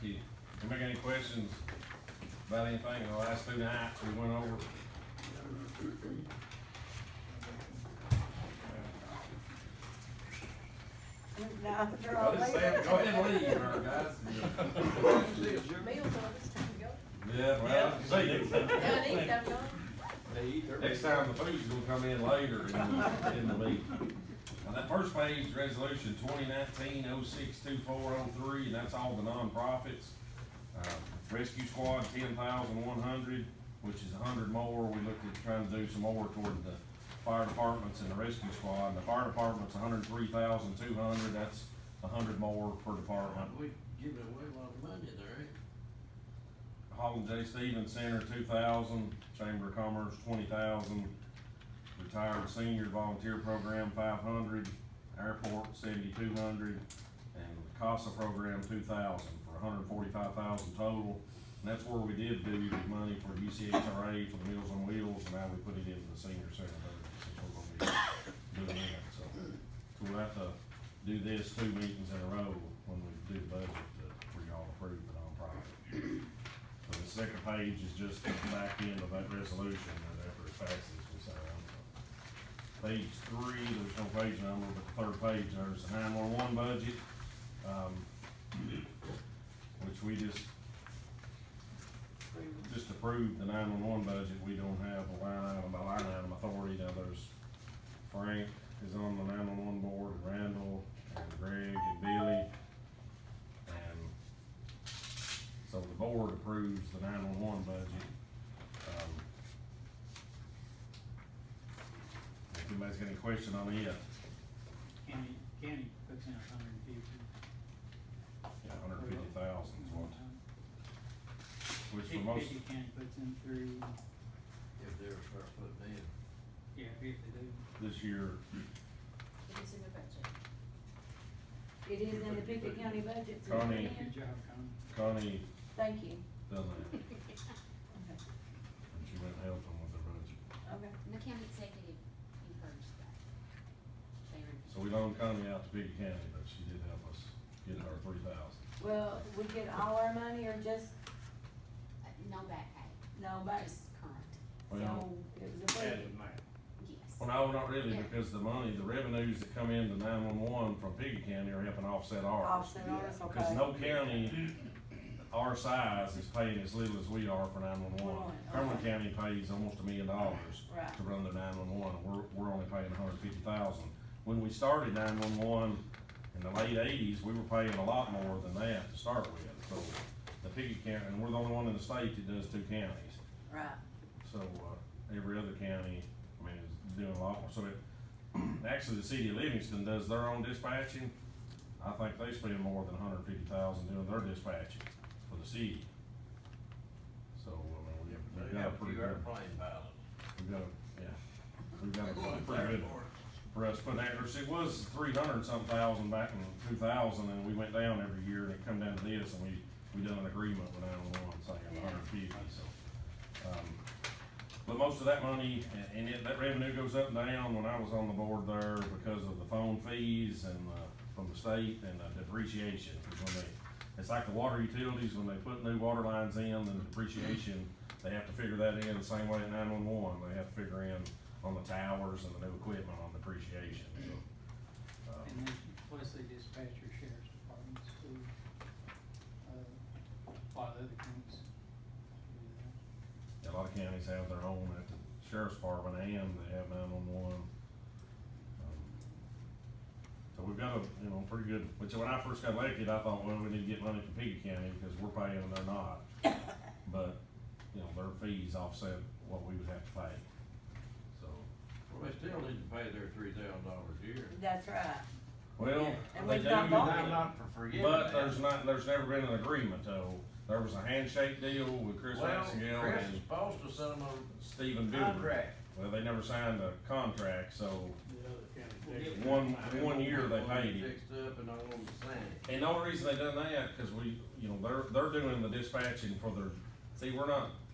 you make any questions about anything in the last 2 nights we went over? No, they're I all just later. said, go ahead and leave, guys. Your meal's on, it's time to go. Yeah, well, see, Yeah, it is time to go. next time the food's gonna come in later in the meeting. Now, that first page, resolution 2019-06-2403, and that's all the nonprofits. Rescue Squad, 10,100, which is 100 more. We looked at trying to do some more toward the fire departments and the rescue squad. And the fire department's 103,200. That's 100 more per department. We giving away a lot of money there, ain't Holland J. Stevens Center, 2,000. Chamber of Commerce, 20,000. Retired Senior Volunteer Program, 500. Airport, 7,200. And the CASA program, 2,000 for 145,000 total. And that's where we did do the money for UCHRA for the Meals on Wheels, and now we put it into the senior center budget since we're gonna be doing that. So we'll have to do this 2 meetings in a row when we do the budget for y'all to approve the nonprofit. So the second page is just the back end of that resolution, and after it passes, we sign. Page 3, there's no page number, but the third page, there's the 911 budget, which we just approved the 911 budget. We don't have a line item authority. Now there's Frank is on the 911 board, Randall and Greg and Billy, and so the board approves the 911 budget. If anybody's got any question on it. County puts in 150. Yeah, 150,000 is what. Which for most. County puts in 3. If they ever start putting in. Yeah, if they do. This year. It is in the budget. It is in the Pickett County budget. so Connie. it's in. Good job, Connie. Connie Thank you. done that, Okay. and she went and helped them with their budget. Okay. And the county executive encouraged that. They were. So we loaned Connie out to Pickett County, but she did help us get our 3,000. Well, we get all our money or just, No back pay, no, back? just current, So Well, it was a budget. yes. well, no, not really, Yeah. because the money, the revenues that come into 911 from Pickett County are helping offset ours. Offset ours, okay. Because no county our size is paying as little as we are for 911. Right, Cumberland okay. County pays almost $1 million Right. to run their 911. We're only paying 150,000. When we started 911 in the late 80s, we were paying a lot more than that to start with. So the Pickett County, and we're the only one in the state that does 2 counties. Right. So, every other county, I mean, is doing a lot more. So actually, the city of Livingston does their own dispatching. I think they spend more than 150,000 doing their dispatching for the city. So, I mean, we've They got a have a pretty few good, airplane pilots. we've got a pretty good, for us putting that, it was 300-something thousand back in 2000, and we went down every year, and it come down to this, and we done an agreement with 911 saying 150, so. But most of that money, and that revenue goes up and down. When I was on the board there, because of the phone fees and, from the state and depreciation. When it's like the water utilities, when they put new water lines in, then depreciation, they have to figure that in the same way at 911. They have to figure in on the towers and the new equipment on depreciation, so. And then plus they dispatch your sheriff's departments too. A lot of other counties do that. A lot of counties have their own at the sheriff's department, and they have 911. So we've got a, pretty good, which when I first got elected, I thought, well, we need to get money from Pickett County because we're paying and they're not. But, their fees offset what we would have to pay, so. Well, they still need to pay their $3,000 a year. That's right. Well, And they we've do, not bought I'm it. not for forgetting but that. there's never been an agreement though. There was a handshake deal with Chris Well, Maxwell Chris is and supposed to send them Stephen a Biller. contract. Well, they never signed a contract, so The other counties. one year they paid it. Fixed up and I want them to sign it. And the only reason they done that, cause they're doing the dispatching for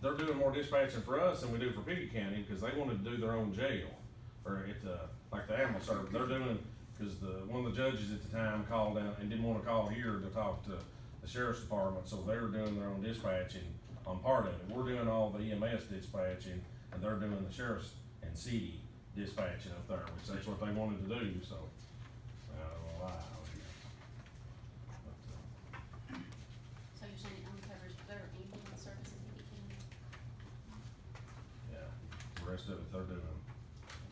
they're doing more dispatching for us than we do for Pickett County, cause they wanted to do their own jail. Or like the animal service, they're doing, cause one of the judges at the time called out and didn't wanna call here to talk to the the sheriff's department, so they're doing their own dispatching on part of it. We're doing all the EMS dispatching, and they're doing the sheriff's and city dispatching up there, which that's what they wanted to do, so. I don't know why. But, So you're saying it only covers their ambulance service in Pickett County? yeah, the rest of it, they're doing,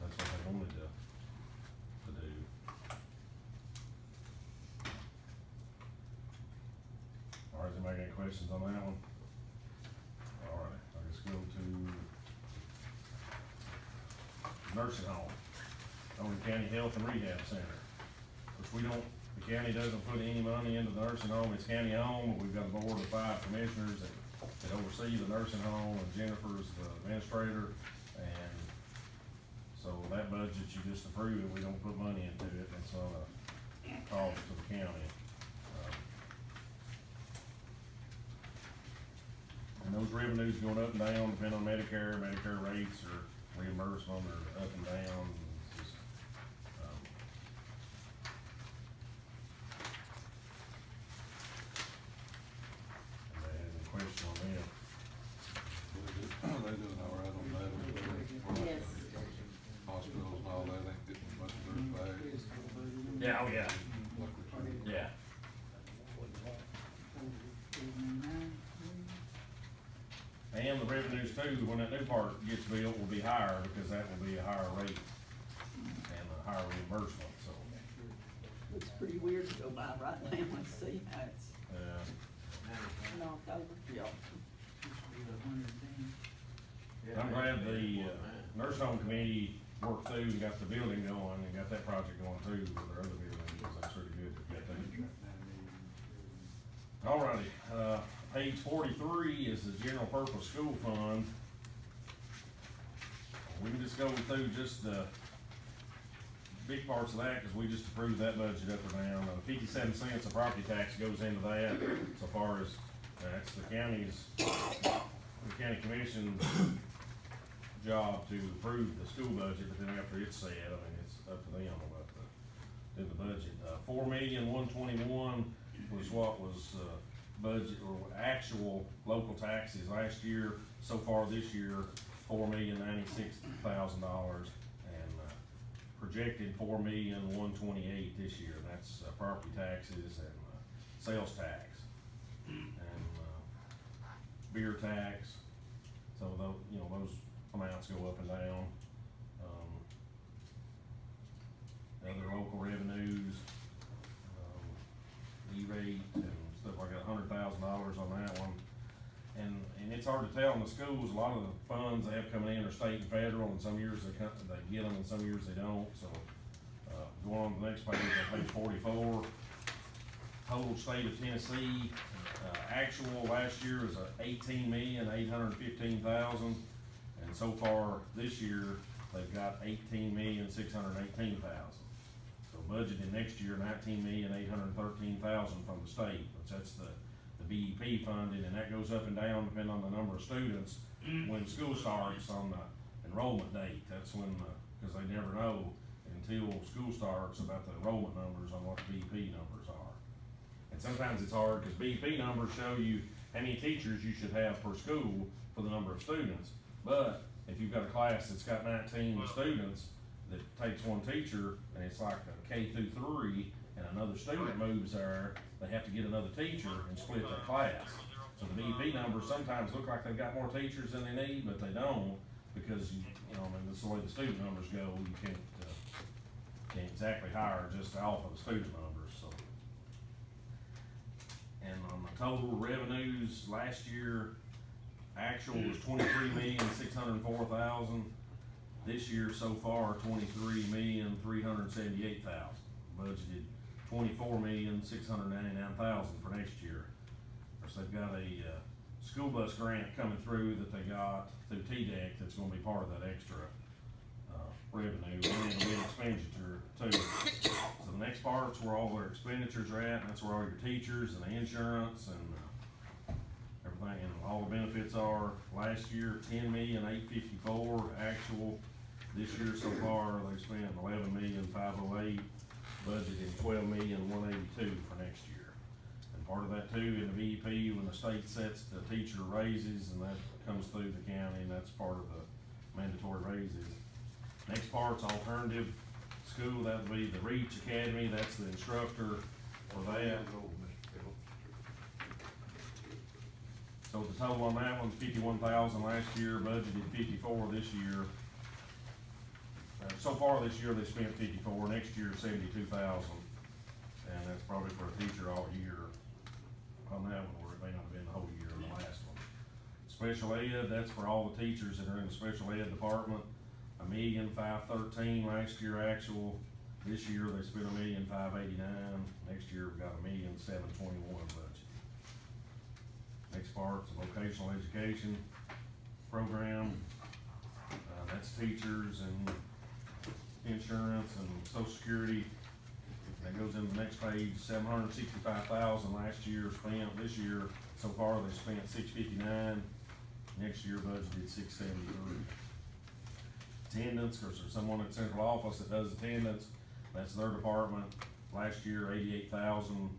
that's what they wanted to do. All right, does anybody got any questions on that one? All right, let's go to nursing home, Owen County Health and Rehab Center. Which we don't, the county doesn't put any money into the nursing home, it's county owned, but we've got a board of 5 commissioners that oversee the nursing home, and Jennifer's the administrator, and so that budget you just approved, we don't put money into it, it's not a cost to the county. And those revenues going up and down, depending on Medicare rates or reimbursement or up and down. It's just, anybody have any question on them? They doing all right on that? Yes. Hospitals and all that ain't getting much of their back. Yeah, oh yeah, yeah. And the revenues too, when that new part gets built, will be higher, because that will be a higher rate and a higher reimbursement, so. Looks pretty weird to go by right now and see how it's Yeah. in October. Yeah. I'm glad the nursing home committee worked through and got the building going and got that project going too with their other building, because that's really good to get that. Alrighty, page 43 is the general purpose school fund. We can just go through just the big parts of that, cause we just approved that budget up or down. 57 cents of property tax goes into that, so far as, that's the county's, the county commission's job to approve the school budget, but then after it's set, I mean, it's up to them about the, do the budget. 4,121,000 was what was, budget or actual local taxes last year. So far this year, $4,096,000, and, projected 4,128,000 this year, and that's, property taxes and, sales tax. And, beer tax, so those, you know, those amounts go up and down. Other local revenues, E-rate and stuff like that, $100,000 on that one. And it's hard to tell in the schools, a lot of the funds they have coming in are state and federal, and some years they get them and some years they don't, so. Going on to the next page, on page 44, total state of Tennessee, actual last year was 18,815,000, and so far this year, they've got 18,618,000. So budgeted next year, 19,813,000 from the state, which that's the BEP funding, and that goes up and down depending on the number of students when school starts on the enrollment date. That's when, cause they never know until school starts about the enrollment numbers on what the BEP numbers are. And sometimes it's hard, cause BEP numbers show you how many teachers you should have per school for the number of students. But if you've got a class that's got 19 students that takes one teacher, and it's like a K through 3, and another student moves there, they have to get another teacher and split that class. So the BEP numbers sometimes look like they've got more teachers than they need, but they don't, because, you know, I mean, that's the way the student numbers go. You can't exactly hire just off of the student numbers, so. And on the total revenues, last year, actual was 23,604,000. This year so far, 23,378,000. Budgeted 24,699,000 for next year. Of course, they've got a school bus grant coming through that they got through TDEC that's going to be part of that extra revenue, and it'll be an expenditure too. So the next part's where all their expenditures are at, and that's where all your teachers and the insurance and everything and all the benefits are. Last year, 10,854,000 actual. This year so far, they've spent 11,508,000, budgeted 12,182,000 for next year. And Part of that too, in the VEP, when the state sets the teacher raises, and that comes through the county, and that's part of the mandatory raises. Next part's alternative school, that would be the Reach Academy, that's the instructor for that. So the total on that one's 51,000 last year, budgeted 54 this year. So far this year, they spent 54, next year 72,000, and that's probably for a teacher all year on that one, where it may not have been the whole year on the last one. Special ed, that's for all the teachers that are in the special ed department, $1,513,000 last year actual. This year, they spent $1,589,000, next year, we got $1,721,000 budget. Next part's a vocational education program, that's teachers and insurance and social security. That goes in the next page, $765,000 last year spent. This year, so far, they spent $659,000. Next year budgeted $673,000. Attendance, cause there's someone at central office that does attendance, that's their department. Last year, $88,000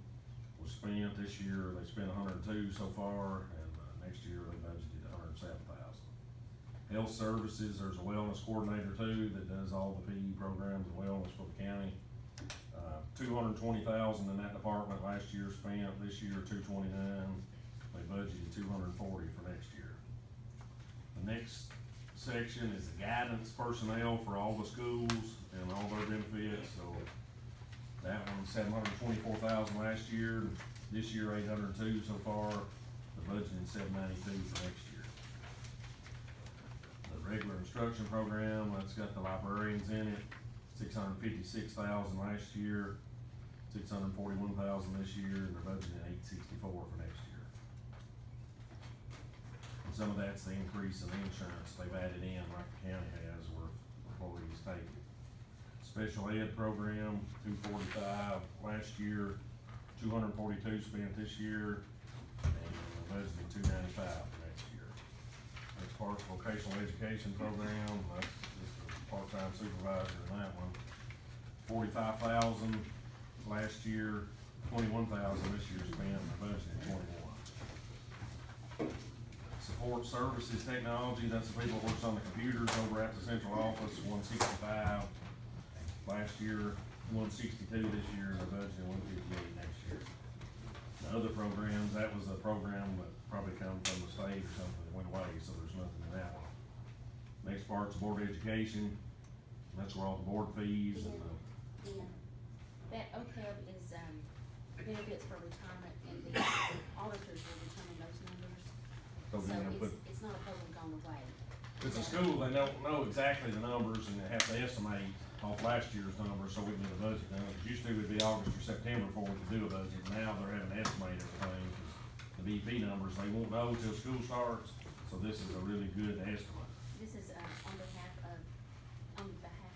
was spent. This year, they spent $102,000 so far, and next year they budgeted $107,000. Health services, there's a wellness coordinator too that does all the PE programs and wellness for the county. $220,000 in that department last year spent, this year $229,000. They budgeted $240,000 for next year. The next section is the guidance personnel for all the schools and all their benefits. So that one's $724,000 last year, this year $802,000 so far. The budget is $792,000 for next year. The regular instruction program, that's got the librarians in it, $656,000 last year, $641,000 this year, and they're budgeting $864,000 for next year. And some of that's the increase in the insurance they've added in, like the county has, where employees take it. Special ed program, $245,000 last year, $242,000 spent this year, and they're budgeting $295,000 for next year. Next part's vocational education program, that's just a part-time supervisor in that one. $45,000 last year, $21,000 this year spent, and they're budgeting $21,000. Support services technology, that's the people that works on the computers over at the central office, $165,000 last year, $162,000 this year, and they're budgeting $158,000 next year. The other programs, that was a program that probably come from the state or something that went away, so there's nothing in that one. Next part's board education, that's where all the board fees and the. That OPEB is, benefits for retirement, and the auditors will determine those numbers. So So then put, it's not a program gone away. it's a school, they don't know exactly the numbers, and they have to estimate off last year's numbers, so we can get a budget done. It used to would be August or September before we could do a budget, now they're having to estimate everything, cause the VP numbers, they won't know till school starts, so this is a really good estimate. This is, on behalf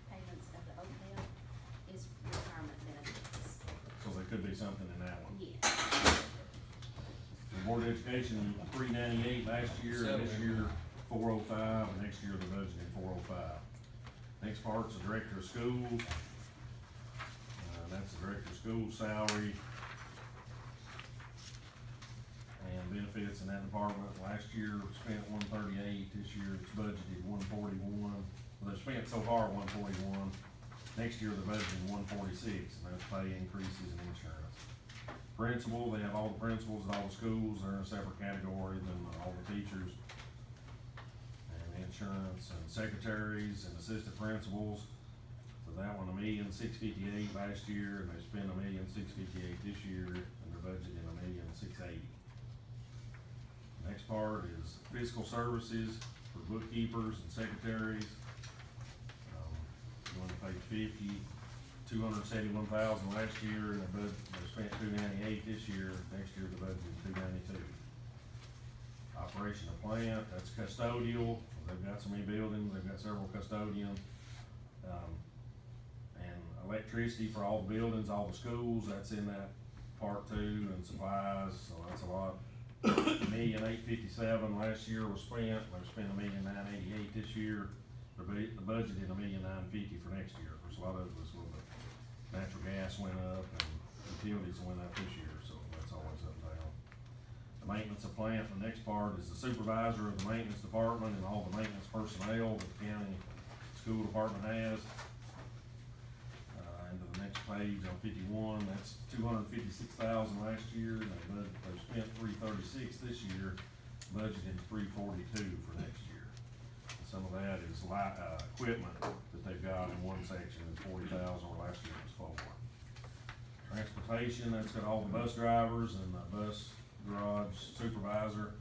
payments of the OPEB is retirement benefits. So there could be something in that one. Yeah. The board education, $398 last year, and this year $405, and next year the budget is $405. Next part's the director of schools. That's the director of schools salary and benefits in that department. Last year spent $138, this year it's budgeted $141. Well, they've spent so far $141. Next year they're budgeting $146, and that's pay increases and insurance. Principal, they have all the principals at all the schools, they're in a separate category than all the teachers. And insurance and secretaries and assistant principals. So that one, $1,658,000 last year, and they spent $1,658,000 this year, and they're budgeting $1,680,000. Next part is fiscal services for bookkeepers and secretaries. Going to page 50, $271,000 last year, and they spent $298,000 this year. Next year the budget is $292,000. Operation of plant, that's custodial. They've got so many buildings, they've got several custodians. And electricity for all the buildings, all the schools, that's in that part too, and supplies, so that's a lot. $1,857,000 last year was spent, they've spent $1,988,000 this year. The budget is $1,950,000 for next year. Of course, a lot of it was when the natural gas went up and utilities went up this year, so that's always up and The maintenance of plant, the next part is the supervisor of the maintenance department and all the maintenance personnel that the county school department has. Into the next page on 51, that's $256,000 last year, and they've spent $336 this year, budgeted $342 for next year. And some of that is equipment that they've got in one section is $40,000, where last year was $4. Transportation, that's got all the bus drivers and the bus garage supervisor,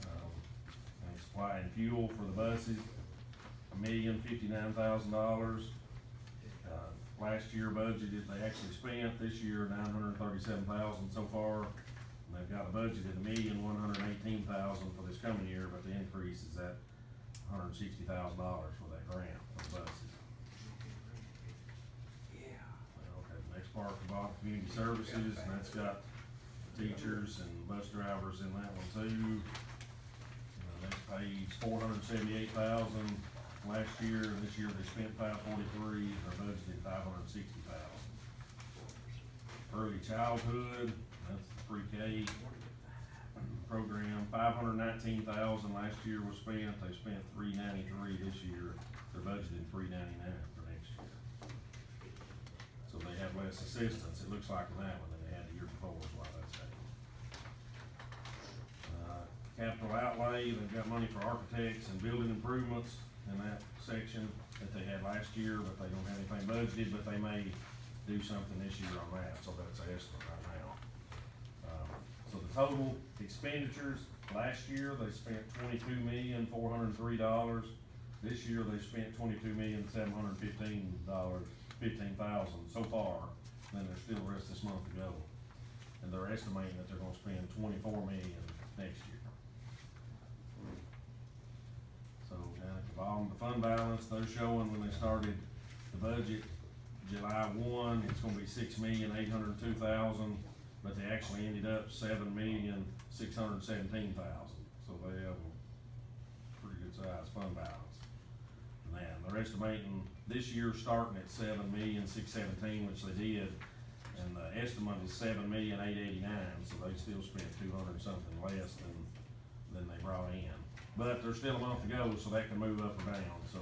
and supply and fuel for the buses, $1,059,000. Last year budgeted, they actually spent this year $937,000 so far. And they've got a budgeted $1,118,000 for this coming year, but the increase is at $160,000 for that grant for the buses. Okay, the next part, the bottom, community services, and that's got teachers and bus drivers in that one too. The next page, $478,000 last year, and this year they spent $543, they're budgeted $560,000. Early childhood, that's the pre-K program, $519,000 last year was spent, they spent $393 this year, they're budgeted $399 for next year. So they have less assistance, it looks like in that one, than they had the year before, is why that's happening. Capital outlay, they've got money for architects and building improvements in that section that they had last year, but they don't have anything budgeted, but they may do something this year on that, so that's an estimate right now. So the total expenditures, last year they spent $22,403. This year they spent $22,715,000 so far, then there's still the rest of this month to go. And they're estimating that they're gonna spend $24 million next year. So down at the bottom, the fund balance, they're showing when they started the budget, July 1, it's gonna be $6,802,000, but they actually ended up $7,617,000. So they have a pretty good sized fund balance. And then they're estimating this year starting at $7,617,000, which they did, and the estimate is $7,889,000, so they still spent 200 something less than they brought in. But there's still a month to go, so that can move up or down, so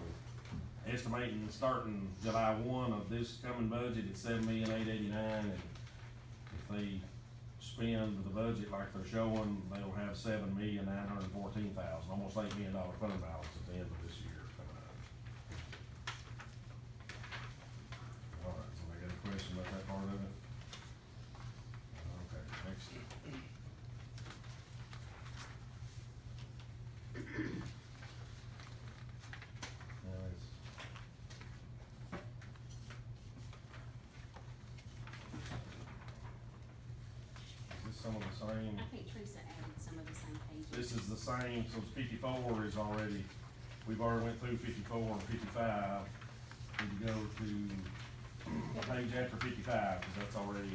estimating starting July 1 of this coming budget at $7,889,000, and if they spend the budget like they're showing, they'll have $7,914,000, almost $8 million fund balance at the end of this year coming up. All right, so they got a question about that part of it? Okay, next. Some of the same. I think Teresa added some of the same pages. This is the same, so 54 is already, we've already went through 54 and 55. Need to go to the page after 55, because that's already,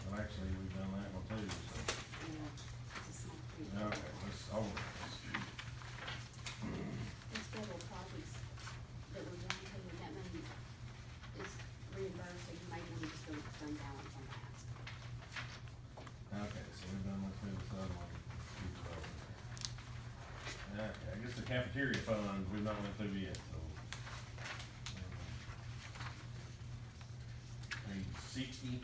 well, actually, we've done that one too, so. Yeah, it's a small print. Okay, let's, hold on. These federal projects that we're going to, that money is reimbursed, so you may want to just go to fund balance on that. Okay, so we've done this through this other one. Okay, I guess the cafeteria fund, we've not went through yet, so. Page 60.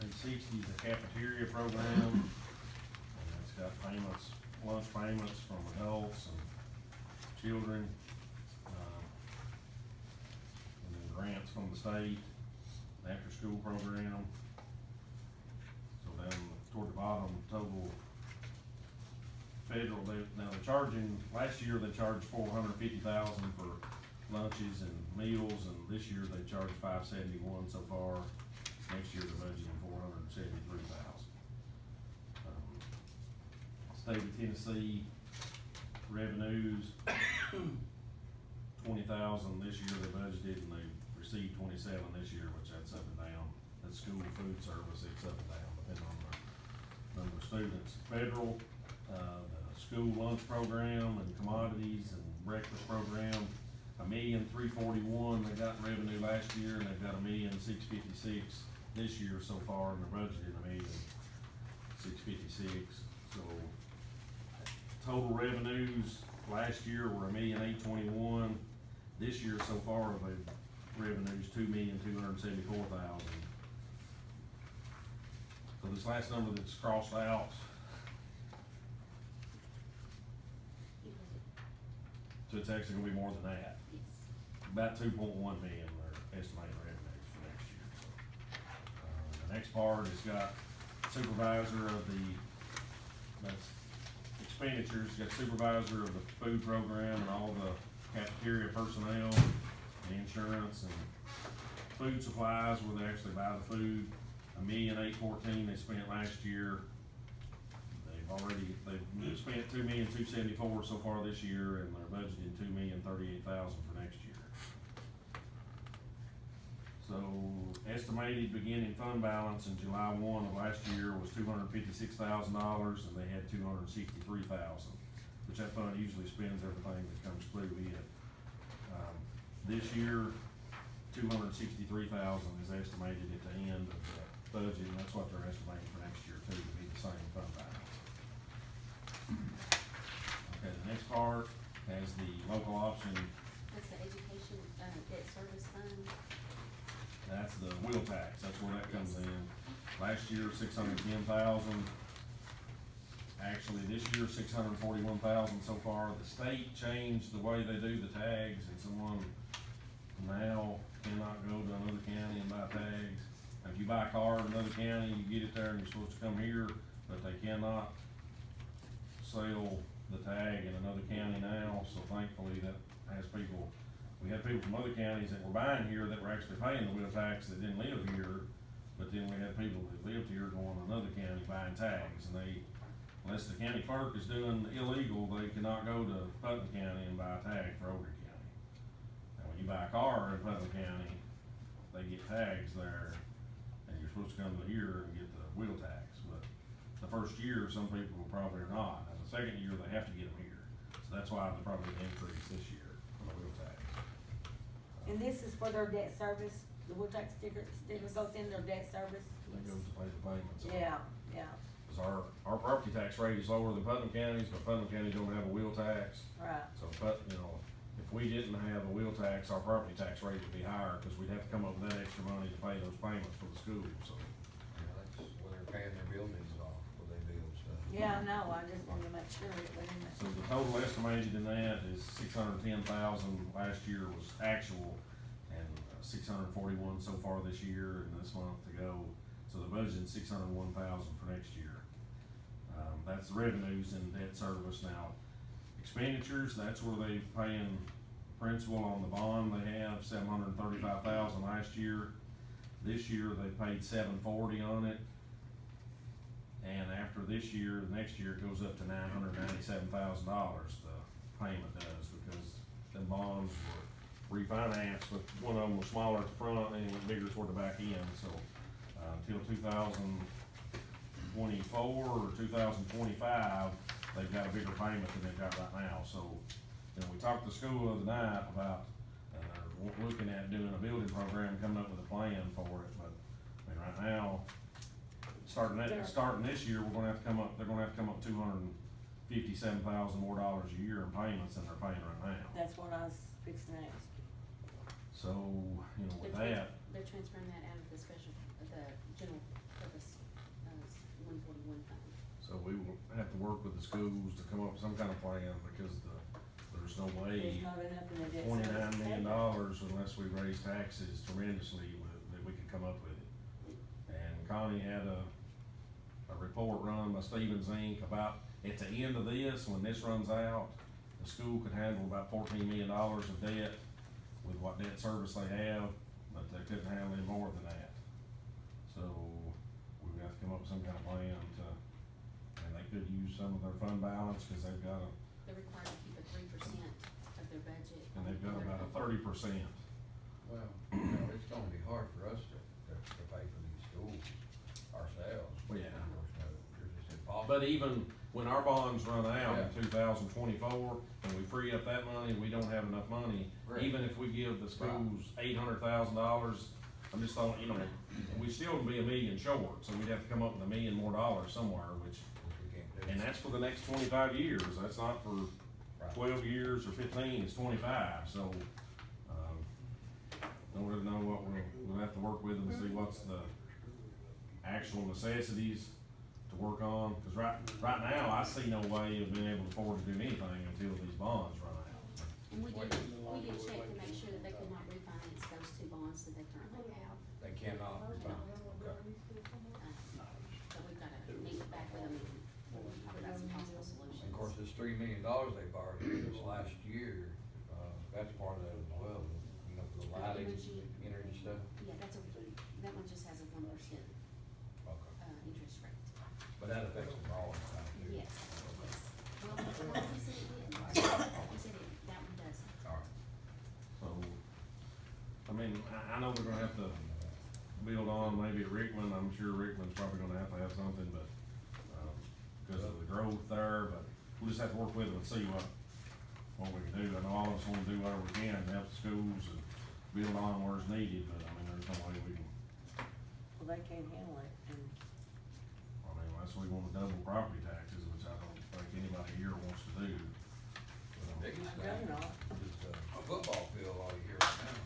Page 60 is the cafeteria program, and it's got payments, lunch payments from adults and children, and then grants from the state, after-school program. So down toward the bottom, total federal, now they're charging, last year they charged $450,000 for lunches and meals, and this year they charged $571 so far. Next year they're budgeting $473,000. State of Tennessee revenues, $20,000 this year they budgeted, and they received $27,000 this year, which that's up and down. That's school food service, it's up and down depending on the number of students. Federal school lunch program and commodities and breakfast program, $1,341,000 they got in revenue last year, and they've got $1,656,000 this year so far, and they're budgeting $1,656,000. So total revenues last year were $1,821,000. This year so far, the revenues $2,274,000. So this last number that's crossed out, so it's actually gonna be more than that. Yes. About 2.1 million are estimated revenues for next year. The next part has got supervisor of that's expenditures, got supervisor of the food program and all the cafeteria personnel, the insurance and food supplies where they actually buy the food. $1,814,000 they spent last year. They've spent $2,274,000 so far this year, and they're budgeting $2,038,000 for next year. So estimated beginning fund balance in July 1 of last year was $256,000, and they had $263,000, which that fund usually spends everything that comes through it. This year, $263,000 is estimated at the end of the budget, and that's what they're estimating for next year too, to be the same fund balance. Okay, the next part has the local option, That's the education, debt service fund. that's the wheel tax, that's where that comes in. Last year, $610,000. Actually, this year, $641,000 so far. The state changed the way they do the tags, and someone now cannot go to another county and buy tags. If you buy a car in another county, you get it there and you're supposed to come here, but they cannot sell the tag in another county now, so thankfully that has people, we had people from other counties that were buying here that were actually paying the wheel tax that didn't live here, but then we had people that lived here going to another county buying tags, and they, unless the county clerk is doing illegal, they cannot go to Putnam County and buy a tag for Ogre County. Now, when you buy a car in Putnam County, they get tags there, and you're supposed to come to here and get the wheel tax, but the first year, some people probably are not, and the second year, they have to get them here. So that's why there's probably an increase this year on the wheel tax. And this is for their debt service, the wheel tax sticker goes in their debt service? That goes to pay the payments. Yeah, yeah, Cause our property tax rate is lower than Putnam County's, but Putnam County don't have a wheel tax. right. So, if we didn't have a wheel tax, our property tax rate would be higher, cause we'd have to come up with that extra money to pay those payments for the school, so. That's when they're paying their buildings off, when they build stuff. Yeah, I know, I just wanted to make sure it went in there. So the total estimated in that is $610,000, last year was actual, and $641 so far this year, and this month to go. So the budget's $601,000 for next year. That's the revenues in debt service. Now, expenditures, that's where they paying principal on the bond they have, $735,000 last year. This year, they paid $740 on it. And after this year, the next year, it goes up to $997,000, the payment does, because the bonds were refinanced, with one of them was smaller at the front and it went bigger toward the back end, so, until 2024 or 2025, they've got a bigger payment than they've got right now, so, we talked to the school the other night about, looking at doing a building program, coming up with a plan for it, but, right now, starting this year, they're gonna have to come up $257,000 more dollars a year in payments than they're paying right now. That's what I was fixing to ask. So, with that, They're transferring that out of the general purpose, 141 fund. so we will have to work with the schools to come up with some kind of plan, because there's no way There's not enough in the debt $29 service. million unless we raise taxes tremendously that we could come up with it. And Connie had a report run by Stevens Inc. about, at the end of this, when this runs out, the school could handle about $14 million of debt with what debt service they have, but they couldn't handle any more than that. So, we've got to come up with some kind of plan and they could use some of their fund balance, cause they've got They're required to keep a 3% of their budget. and they've got about a 30%. Well, it's gonna be hard for us to pay for these schools ourselves. Well, yeah. It's just impossible. But even when our bonds run out Yeah. in 2024, and we free up that money, we don't have enough money, Right. even if we give the schools $800,000, I'm just throwing, you know, we still would be $1 million short, so we'd have to come up with $1 million more somewhere, which, Which we can't do. and that's for the next 25 years, that's not for Right. 12 years or 15, it's 25, so, don't really know what we'll have to work with and see what's the actual necessities to work on, cause right now, I see no way of being able to afford to do anything until these bonds run out. And we did check to make sure that they could not refinance those two bonds that they currently have. They cannot refund, okay. So we've gotta meet back with them and talk about some possible solutions. And of course, this $3 million they borrowed here this last year, that's part of that as well, you know, for the lighting, energy stuff. Yeah, that one just has a 1%, Okay. interest rate. But that affects them all, right? too. Yes, yes. Well, he said it did. He said that one does. All right. So, I mean, I know we're gonna have to build on maybe at Rickman, I'm sure Rickman's probably gonna have to have something, but, because of the growth there, but we'll just have to work with them and see what we can do. I know all of us wanna do whatever we can to help the schools and build on where it's needed, but I mean, there's no way we can, Well, they can't handle it, and I mean, unless we wanna double property taxes, which I don't think anybody here wants to do. The biggest I thing don't know. is a football field all you hear right now.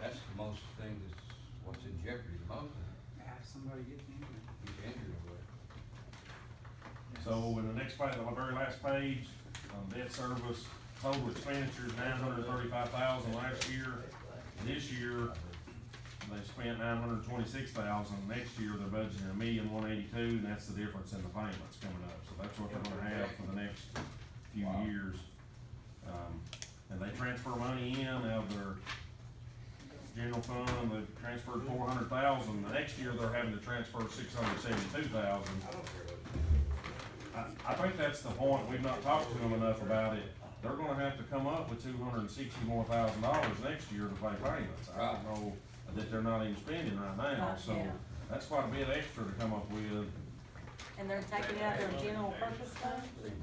That's the most thing that's, what's in jeopardy the most, Have somebody get injured. he's injured or whatever. So in the next page, the very last page, debt service, total expenditures, $935,000 last year. This year, they spent $926,000. Next year, they're budgeting $1,182,000, and that's the difference in the payments coming up. So that's what they're gonna have for the next few Wow. years. And they transfer money in out of their general fund, they've transferred $400,000. The next year, they're having to transfer $672,000. I think that's the point, we've not talked to them enough about it. They're gonna have to come up with $260,000 more next year to pay payments. I don't know that they're not even spending right now, Right, so yeah. that's quite a bit extra to come up with. and they're taking out their general purpose fund?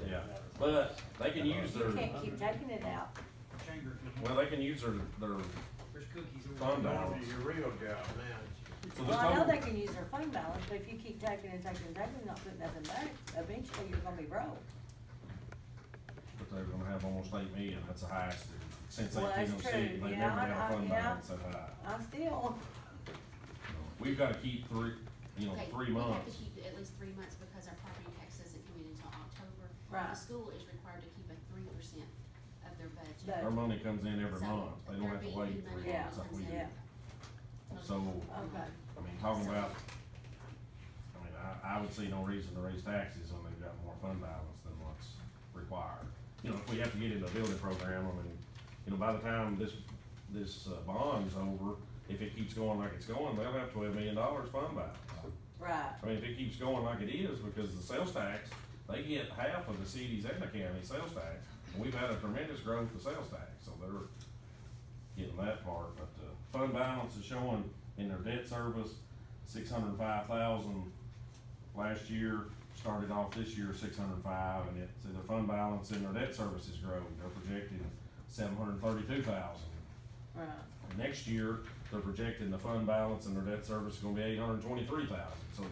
Yeah, but they can use You their, can't keep taking it out. Chamber. well, they can use their There's cookies over fund there. balance. Your real job now. So the Well, I know total- they can use their fund balance, but if you keep taking and taking and taking, not putting nothing back, eventually you're gonna be broke. But they're gonna have almost 8 million, that's the highest since Well, that's 1806, true. they've Yeah, never had a fund yeah. balance that high. I still, We've gotta keep Okay, 3 we have months. to keep it at least 3 months because our property tax doesn't come in until October. Right. The school is required to keep a 3% of their budget. But- Their money comes in every So, month, they don't have to their wait BE 3 money months like we comes do. in. yeah, So, okay. I mean, talking about, I would see no reason to raise taxes when they've got more fund balance than what's required. You know, if we have to get into a building program, I mean, you know, by the time this bond's over, if it keeps going like it's going, they'll have $12 million fund balance. Right, I mean, if it keeps going like it is, because the sales tax, they get half of the cities and the county sales tax, and we've had a tremendous growth of sales tax, so they're getting that part, but the fund balance is showing in their debt service, $605,000 last year, started off this year $605, and it's, their fund balance in their debt service is growing, they're projecting $732,000. right. Next year, they're projecting the fund balance in their debt service is gonna be $823,000, so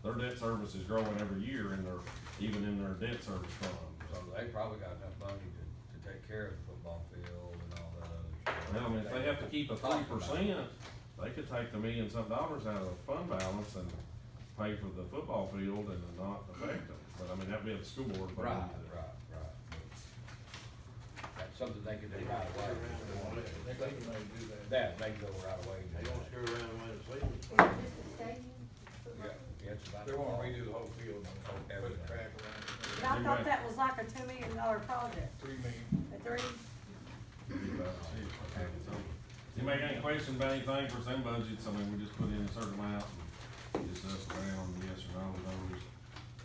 their debt service is growing every year in their, even in their debt service fund. So they probably got enough money to take care of the football field and all that other stuff. Well, I mean, if they have to keep a 3%, they could take the $1,000-something out of the fund balance and pay for the football field and not affect them. But I mean, that'd be at the school board. if they Right, need to. right. That's something they could do right away. They may do that. That, they can go right away. and They do gonna that. screw around when it's legal. Yeah, it's about. They wanna redo the whole field, put a Everything. track around it. But I thought that was like a $2 million project, $3 million. a three, Be about it. Okay, so, anybody got any questions about anything for some budgets? I mean, we just put in a certain amount and just up around yes or no, those.